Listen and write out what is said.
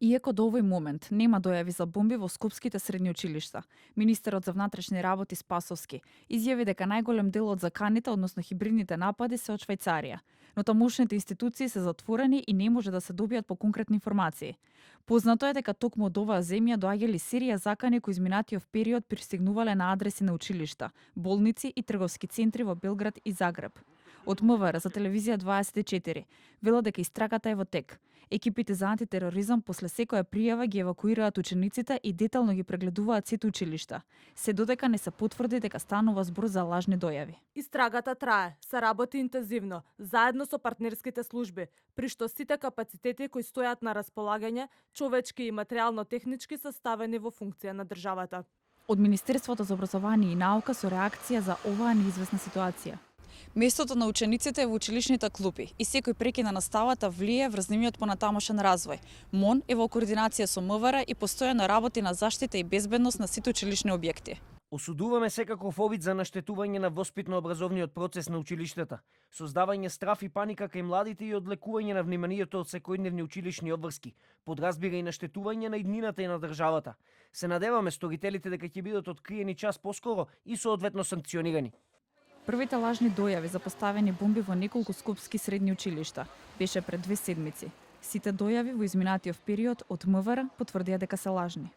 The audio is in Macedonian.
Иако до овој момент нема дојави за бомби во скопските средни училишта, министерот за внатрешни работи Спасовски изјави дека најголем дел од заканите, односно хибридните напади се од Швајцарија, но тамошните институции се затворени и не може да се добијат по конкретни информации. Познато е дека токму од оваа земја доаѓали серија закани кои изминатиот период пристигнувале на адреси на училишта, болници и трговски центри во Белград и Загреб. Од МВР за телевизија 24 велат дека истрагата е во тек. Екипите за антитероризам после секоја пријава ги евакуираат учениците и детално ги прегледуваат сите училишта, се додека не се потврди дека станува збор за лажни дојави. Истрагата трае, се работи интензивно, заедно со партнерските служби, при што сите капацитети кои стојат на располагање, човечки и материјално-технички се ставени во функција на државата. Од Министерството за образование и наука со реакција за оваа неизвестна ситуација. Местото на учениците е во училишните клупи и секој прекин на наставата влие врз нивниот понатамошен развој. МОН е во координација со МВР и постојано работи на заштита и безбедност на сите училишни објекти. Осудуваме секаков обид за наштетување на воспитно-образовниот процес на училиштата, создавање страф и паника кај младите и одлекување на вниманието од секојдневни училишни обврски, подразбира и наштетување на иднината и на државата. Се надеваме сторителите дека ќе бидат откриени час поскоро и соодветно санкционирани. Првите лажни дојави за поставени бомби во неколку скопски средни училишта беше пред 2 седмици. Сите дојави во изминатиот период од МВР потврдија дека се лажни.